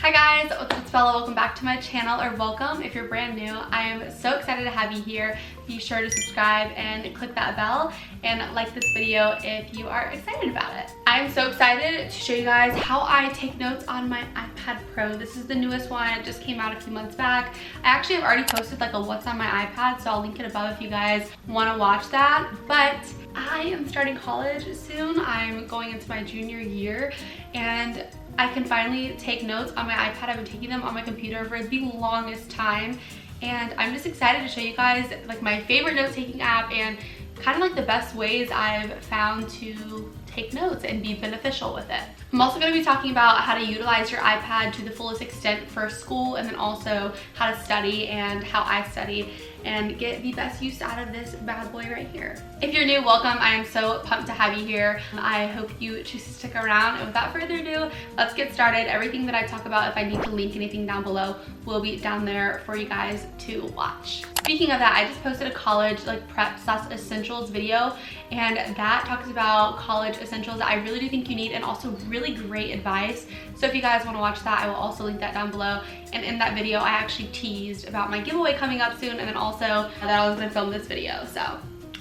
Hi guys, it's Bella. Welcome back to my channel, or welcome if you're brand new. I am so excited to have you here. Be sure to subscribe and click that bell and like this video if you are excited about it. I'm so excited to show you guys how I take notes on my iPad Pro. This is the newest one. It just came out a few months back. I actually have already posted like a what's on my iPad, so I'll link it above if you guys want to watch that. But I am starting college soon. I'm going into my junior year and I can finally take notes on my iPad. I've been taking them on my computer for the longest time, and I'm just excited to show you guys like my favorite note-taking app and kind of like the best ways I've found to take notes and be beneficial with it. I'm also going to be talking about how to utilize your iPad to the fullest extent for school, and then also how to study and how I study and get the best use out of this bad boy right here. If you're new, welcome. I am so pumped to have you here. I hope you choose to stick around, and without further ado, let's get started. Everything that I talk about, if I need to link anything down below, will be down there for you guys to watch. Speaking of that, I just posted a college like prep / essentials video, and that talks about college essentials that I really do think you need, and also really great advice. So if you guys want to watch that, I will also link that down below. And in that video, I actually teased about my giveaway coming up soon, and then also that I was going to film this video. So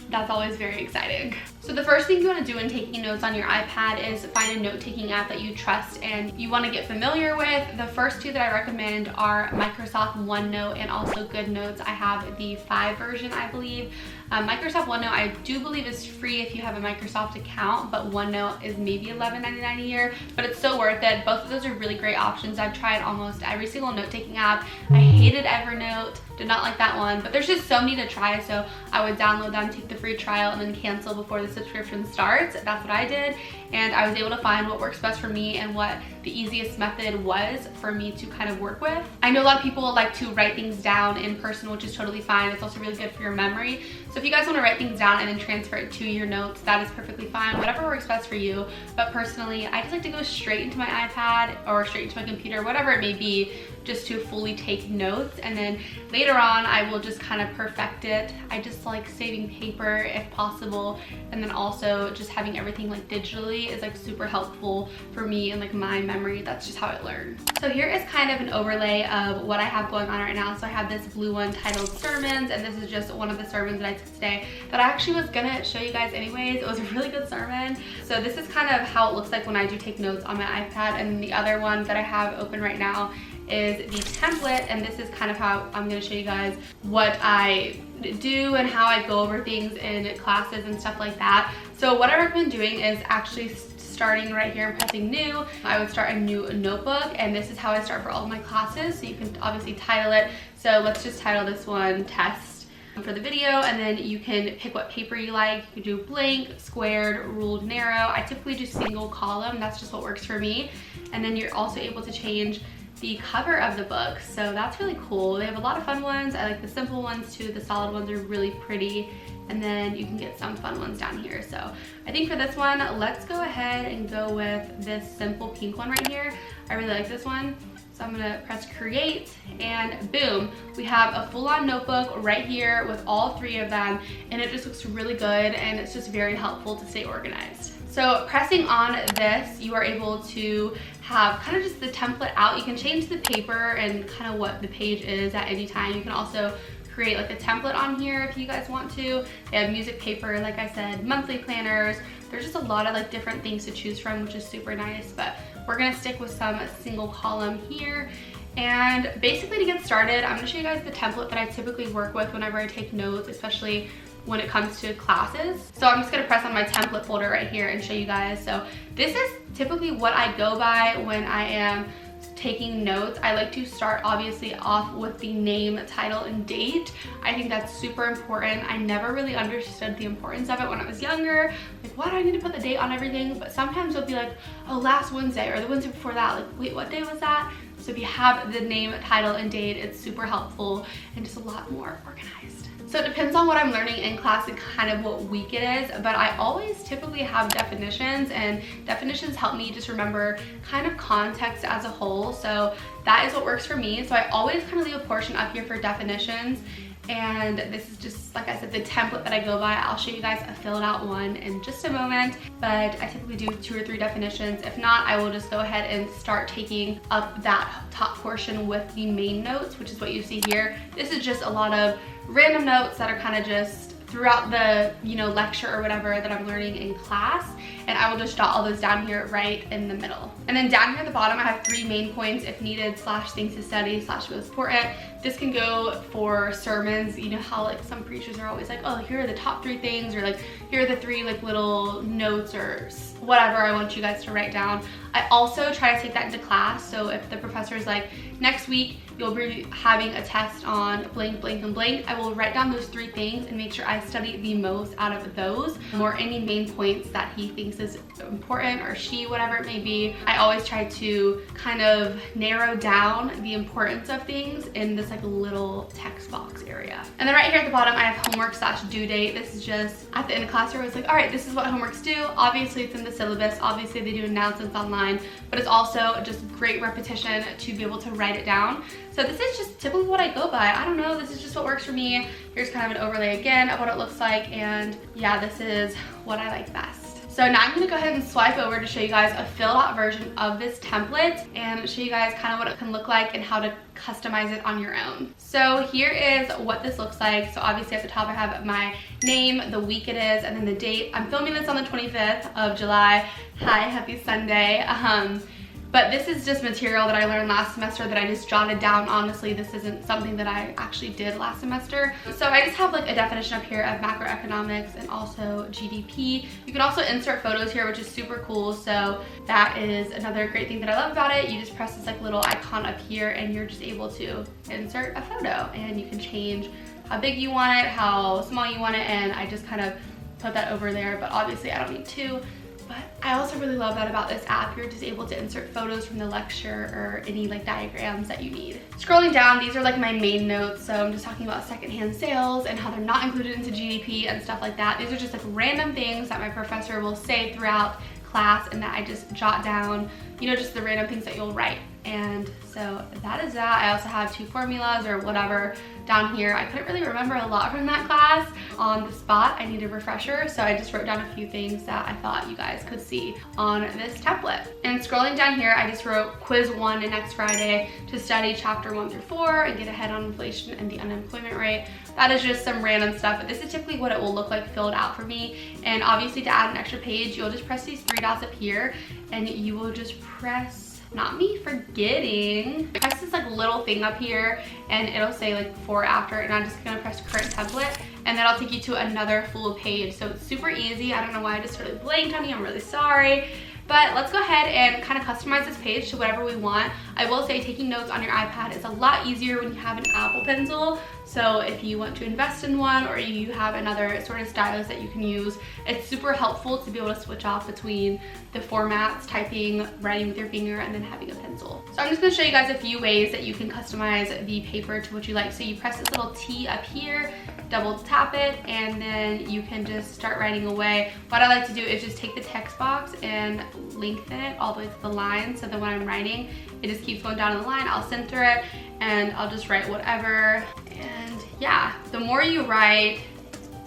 that's always very exciting. So the first thing you want to do in taking notes on your iPad is find a note-taking app that you trust and you want to get familiar with. The first two that I recommend are Microsoft OneNote and also GoodNotes. I have the 5 version, I believe. Microsoft OneNote, I do believe, is free if you have a Microsoft account, but OneNote is maybe $11.99 a year, but it's still worth it. Both of those are really great options. I've tried almost every single note-taking app. I hated Evernote, did not like that one, but there's just so many to try, so I would download them, take the free trial, and then cancel before the subscription starts. That's what I did, and I was able to find what works best for me and what the easiest method was for me to kind of work with. I know a lot of people like to write things down in person, which is totally fine. It's also really good for your memory. So if you guys want to write things down and then transfer it to your notes, that is perfectly fine. Whatever works best for you. But personally, I just like to go straight into my iPad or straight into my computer, whatever it may be, just to fully take notes, and then later on I will just kind of perfect it. I just like saving paper if possible, and then also just having everything like digitally is like super helpful for me and like my memory. That's just how I learn. So here is kind of an overlay of what I have going on right now. So I have this blue one titled Sermons, and this is just one of the sermons that I took today that I actually was gonna show you guys anyways. It was a really good sermon. So this is kind of how it looks like when I do take notes on my iPad, and the other one that I have open right now is the template, and this is kind of how I'm going to show you guys what I do and how I go over things in classes and stuff like that. So what I recommend doing is actually starting right here and pressing new. I would start a new notebook, and this is how I start for all of my classes. So you can obviously title it. So let's just title this one Test for the video, and then you can pick what paper you like. You can do blank, squared, ruled, narrow. I typically do single column. That's just what works for me. And then you're also able to change the cover of the book, so that's really cool. They have a lot of fun ones. I like the simple ones too. The solid ones are really pretty, and then you can get some fun ones down here. So I think for this one, let's go ahead and go with this simple pink one right here. I really like this one, so I'm gonna press create, and boom, we have a full-on notebook right here with all 3 of them, and it just looks really good, and it's just very helpful to stay organized. So pressing on this, you are able to have kind of just the template out. You can change the paper and kind of what the page is at any time. You can also create like a template on here if you guys want to. They have music paper, like I said, monthly planners. There's just a lot of like different things to choose from, which is super nice, but we're gonna stick with some single column here. And basically, to get started, I'm gonna show you guys the template that I typically work with whenever I take notes, especially when it comes to classes. So I'm just gonna press on my template folder right here and show you guys. So this is typically what I go by when I am taking notes. I like to start obviously off with the name, title, and date. I think that's super important. I never really understood the importance of it when I was younger. Like, why do I need to put the date on everything? But sometimes it'll be like, oh, last Wednesday or the Wednesday before that. Like, wait, what day was that? So if you have the name, title, and date, it's super helpful and just a lot more organized. So it depends on what I'm learning in class and kind of what week it is, but I always typically have definitions, and definitions help me just remember kind of context as a whole. So that is what works for me. So I always kind of leave a portion up here for definitions, And this is just, like I said, the template that I go by. I'll show you guys a filled out one in just a moment, but I typically do 2 or 3 definitions. If not, I will just go ahead and start taking up that top portion with the main notes, which is what you see here. This is just a lot of random notes that are kind of just throughout the, you know, lecture or whatever that I'm learning in class, and I will just jot all those down here right in the middle. And then down here at the bottom, I have 3 main points if needed, / things to study / most important. This can go for sermons. You know how like some preachers are always like, oh, here are the top 3 things, or like here are the 3 like little notes or whatever I want you guys to write down. I also try to take that into class. So if the professor is like, next week you'll be having a test on blank, blank, and blank, I will write down those 3 things and make sure I study the most out of those, or any main points that he thinks is important, or she, whatever it may be. I always try to kind of narrow down the importance of things in this like little text box area. And then right here at the bottom, I have homework / due date. This is just at the end of class, you're always like, all right, this is what homeworks do. Obviously it's in the syllabus. Obviously they do announcements online, but it's also just great repetition to be able to write it down. So this is just typically what I go by. I don't know, this is just what works for me. Here's kind of an overlay again of what it looks like, and yeah, this is what I like best. So now I'm gonna go ahead and swipe over to show you guys a filled out version of this template and show you guys kind of what it can look like and how to customize it on your own. So here is what this looks like. So obviously at the top I have my name, the week it is, and then the date. I'm filming this on the 25th of July. Hi, happy Sunday. But this is just material that I learned last semester that I just jotted down. Honestly, this isn't something that I actually did last semester. So I just have like a definition up here of macroeconomics and also GDP. You can also insert photos here, which is super cool. So that is another great thing that I love about it. You just press this like little icon up here and you're just able to insert a photo, and you can change how big you want it, how small you want it, and I just kind of put that over there, but obviously I don't need to. But I also really love that about this app. You're just able to insert photos from the lecture or any like diagrams that you need. Scrolling down, these are like my main notes. So I'm just talking about secondhand sales and how they're not included into GDP and stuff like that. These are just like random things that my professor will say throughout class and that I just jot down, you know, just the random things that you'll write. And so that is that. I also have 2 formulas or whatever down here. I couldn't really remember a lot from that class on the spot. I need a refresher, so I just wrote down a few things that I thought you guys could see on this template. And scrolling down here, I just wrote quiz 1 and next Friday to study chapter 1 through 4 and get ahead on inflation and the unemployment rate. That is just some random stuff, but this is typically what it will look like filled out for me. And obviously to add an extra page, you'll just press these 3 dots up here and you will just press, not me forgetting, press this like little thing up here and it'll say like before, after, and I'm just gonna press current template and then I'll take you to another full page. So it's super easy. I don't know why I just sort of blanked on you, I'm really sorry. But let's go ahead and kind of customize this page to whatever we want. I will say taking notes on your iPad is a lot easier when you have an Apple Pencil. So if you want to invest in one or you have another sort of stylus that you can use, it's super helpful to be able to switch off between the formats, typing, writing with your finger, and then having a pencil. So I'm just gonna show you guys a few ways that you can customize the paper to what you like. So you press this little T up here, double tap it, and then you can just start writing away. What I like to do is just take the text box and lengthen it all the way to the line, so that when I'm writing, it just keeps going down the line. I'll center it and I'll just write whatever. And yeah, the more you write,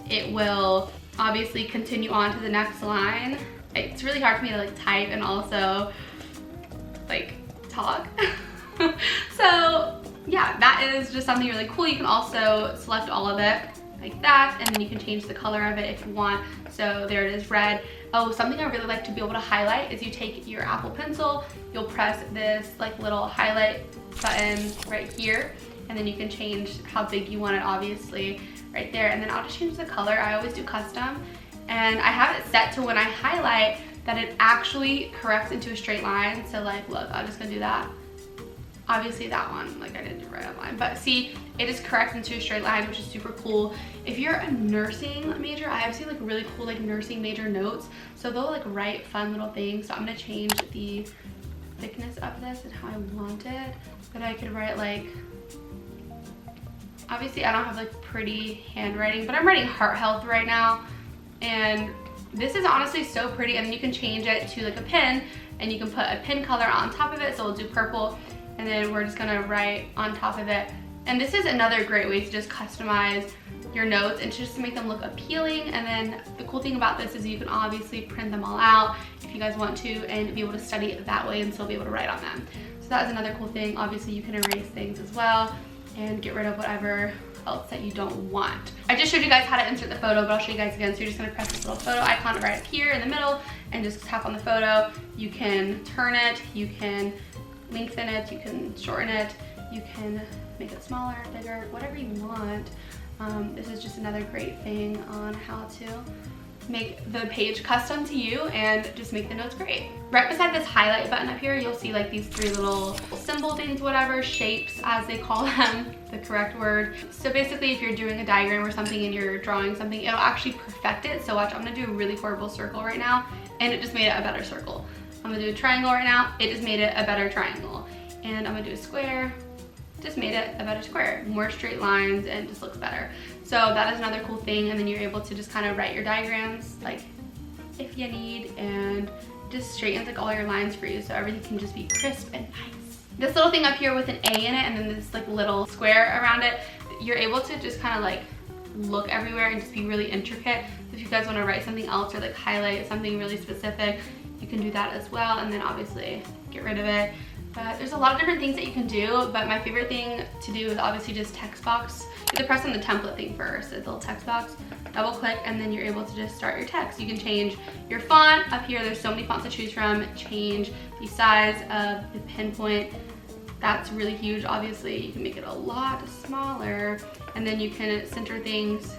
it will obviously continue on to the next line. It's really hard for me to like type and also like talk. So yeah, that is just something really cool. You can also select all of it like that, and then you can change the color of it if you want. So there it is, red. Oh, something I really like to be able to highlight is you take your Apple Pencil, you'll press this like little highlight button right here, and then you can change how big you want it, obviously, right there. And then I'll just change the color. I always do custom, and I have it set to when I highlight that it actually corrects into a straight line. So like, look, I'm just gonna do that. Obviously that one, like I didn't do right on line, but see, it is correct into a straight line, which is super cool. If you're a nursing major, I have seen like really cool like nursing major notes. So they'll like write fun little things. So I'm gonna change the thickness of this and how I want it. But I could write like, obviously I don't have like pretty handwriting, but I'm writing heart health right now. And this is honestly so pretty. And then you can change it to like a pen, and you can put a pen color on top of it. So we'll do purple. And then we're just gonna write on top of it And this is another great way to just customize your notes and just to make them look appealing. And then the cool thing about this is you can obviously print them all out if you guys want to and be able to study it that way and still be able to write on them. So that is another cool thing. Obviously you can erase things as well and get rid of whatever else that you don't want. I just showed you guys how to insert the photo, but I'll show you guys again. So you're just gonna press this little photo icon right up here in the middle and just tap on the photo. You can turn it, you can lengthen it, you can shorten it, you can make it smaller, bigger, whatever you want. This is just another great thing on how to make the page custom to you and just make the notes great. Right beside this highlight button up here, you'll see like these three little symbol things, whatever, shapes as they call them, the correct word. So basically if you're doing a diagram or something and you're drawing something, it'll actually perfect it. So watch, I'm gonna do a really horrible circle right now and it just made it a better circle. I'm gonna do a triangle right now, it just made it a better triangle. And I'm gonna do a square, just made it a better square, more straight lines and just looks better. So that is another cool thing, and then you're able to just kind of write your diagrams like if you need, and just straightens like all your lines for you so everything can just be crisp and nice. This little thing up here with an A in it and then this like little square around it, you're able to just kind of like look everywhere and just be really intricate. If you guys want to write something else or like highlight something really specific, you can do that as well, and then obviously get rid of it. But there's a lot of different things that you can do, but my favorite thing to do is obviously just text box. You have to press on the template thing first, the little text box, double click, and then you're able to just start your text. You can change your font. Up here, there's so many fonts to choose from. Change the size of the pinpoint. That's really huge, obviously. You can make it a lot smaller, and then you can center things,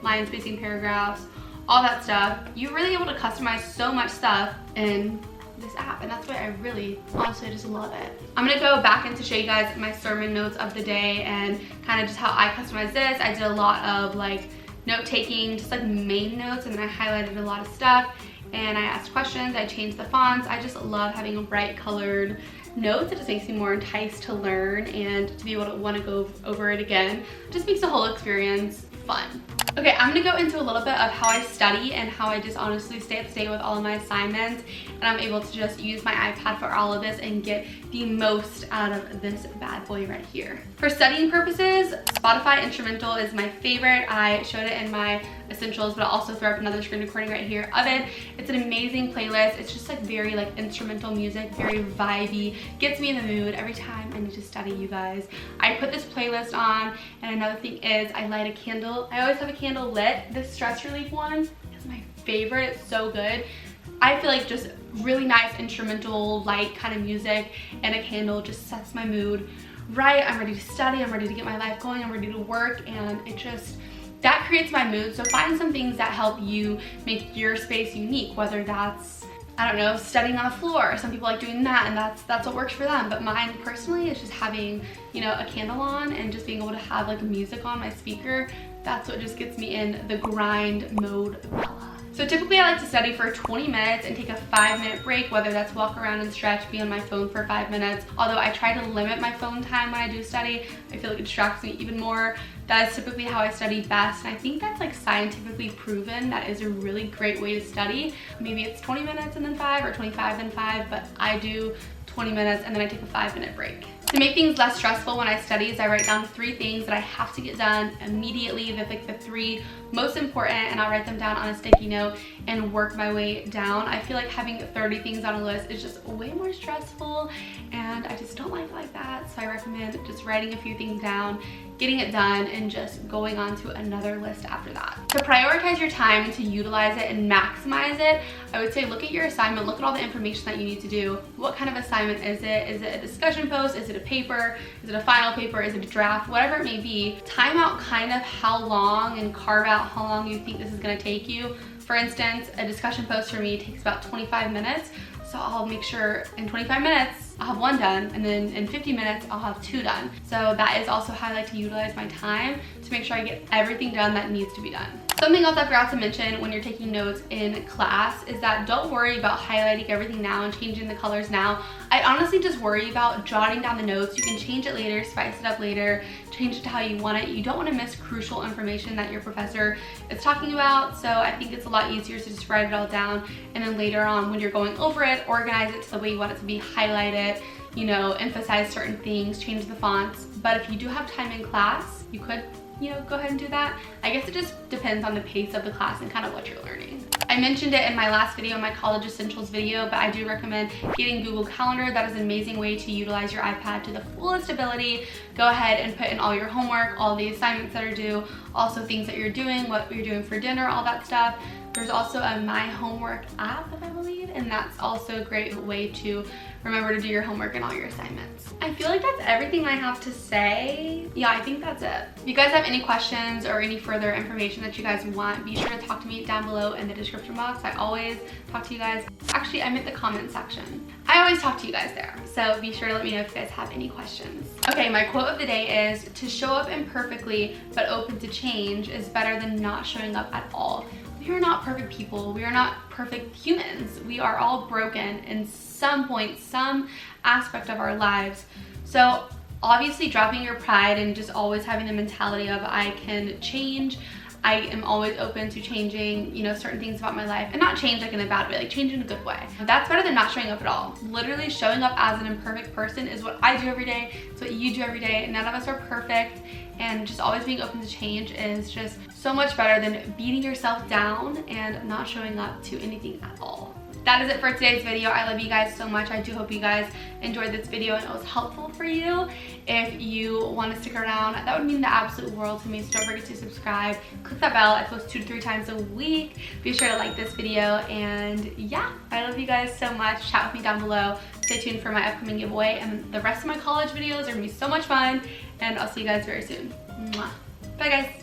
line spacing, paragraphs, all that stuff. You're really able to customize so much stuff in this app, and that's why I really honestly just love it. I'm gonna go back in to show you guys my sermon notes of the day and kind of just how I customize this. I did a lot of like note taking, just like main notes, and then I highlighted a lot of stuff and I asked questions, I changed the fonts. I just love having a bright colored notes. It just makes me more enticed to learn and to be able to want to go over it again. It just makes the whole experience fun. Okay, I'm gonna go into a little bit of how I study and how I just honestly stay up to date with all of my assignments, and I'm able to just use my iPad for all of this and get the most out of this bad boy right here. For studying purposes, Spotify Instrumental is my favorite. I showed it in my essentials, but I'll also throw up another screen recording right here of it. It's an amazing playlist. It's just like very like instrumental music, very vibey, gets me in the mood every time I need to study, you guys. I put this playlist on, and another thing is I light a candle. I always have a candle lit. This stress relief one is my favorite. It's so good. I feel like just really nice instrumental light kind of music and a candle just sets my mood right. I'm ready to study, I'm ready to get my life going, I'm ready to work, and it just, that creates my mood. So find some things that help you make your space unique, whether that's, I don't know, studying on the floor. Some people like doing that, and that's what works for them. But mine personally is just having, you know, a candle on and just being able to have like music on my speaker. That's what just gets me in the grind mode. So typically I like to study for 20 minutes and take a 5-minute break, whether that's walk around and stretch, be on my phone for 5 minutes. Although I try to limit my phone time when I do study, I feel like it distracts me even more. That is typically how I study best, and I think that's like scientifically proven. That is a really great way to study. Maybe it's 20 minutes and then 5, or 25 and 5, but I do 20 minutes and then I take a 5-minute break. To make things less stressful when I study is I write down 3 things that I have to get done immediately. They're like the 3 most important, and I'll write them down on a sticky note and work my way down. I feel like having 30 things on a list is just way more stressful, and I just don't like it like that. So I recommend just writing a few things down, getting it done, and just going on to another list after that. To prioritize your time and to utilize it and maximize it, I would say look at your assignment, look at all the information that you need to do. What kind of assignment is it? Is it a discussion post? Is it a paper? Is it a final paper? Is it a draft? Whatever it may be, time out kind of how long and carve out how long you think this is gonna take you. For instance, a discussion post for me takes about 25 minutes. So I'll make sure in 25 minutes, I'll have 1 done, and then in 50 minutes, I'll have 2 done. So that is also how I like to utilize my time to make sure I get everything done that needs to be done. Something else I forgot to mention when you're taking notes in class is that don't worry about highlighting everything now and changing the colors now. I honestly just worry about jotting down the notes. You can change it later, spice it up later, change it to how you want it. You don't want to miss crucial information that your professor is talking about. So I think it's a lot easier to just write it all down, and then later on when you're going over it, organize it to the way you want it to be, highlight it, you know, emphasize certain things, change the fonts, but if you do have time in class, you could, you know, go ahead and do that. I guess it just depends on the pace of the class and kind of what you're learning. I mentioned it in my last video, my college essentials video, but I do recommend getting Google Calendar. That is an amazing way to utilize your iPad to the fullest ability. Go ahead and put in all your homework, all the assignments that are due, also things that you're doing, what you're doing for dinner, all that stuff. There's also a My Homework app, I believe, and that's also a great way to remember to do your homework and all your assignments. I feel like that's everything I have to say. Yeah, I think that's it. If you guys have any questions or any further information that you guys want, be sure to talk to me down below in the description box. I always talk to you guys. Actually, I meant the comment section. I always talk to you guys there, so be sure to let me know if you guys have any questions. Okay, my quote of the day is, to show up imperfectly but open to change is better than not showing up at all. We are not perfect people. We are not perfect humans. We are all broken in some point, some aspect of our lives. So obviously dropping your pride and just always having the mentality of I can change. I am always open to changing, you know, certain things about my life, and not change like in a bad way, like change in a good way. That's better than not showing up at all. Literally showing up as an imperfect person is what I do every day. It's what you do every day. None of us are perfect, and just always being open to change is just so much better than beating yourself down and not showing up to anything at all. That is it for today's video. I love you guys so much. I do hope you guys enjoyed this video and it was helpful for you. If you want to stick around, that would mean the absolute world to me. So don't forget to subscribe, click that bell. I post 2 to 3 times a week. Be sure to like this video, and yeah, I love you guys so much. Chat with me down below. Stay tuned for my upcoming giveaway, and the rest of my college videos are gonna be so much fun, and I'll see you guys very soon. Mwah. Bye guys.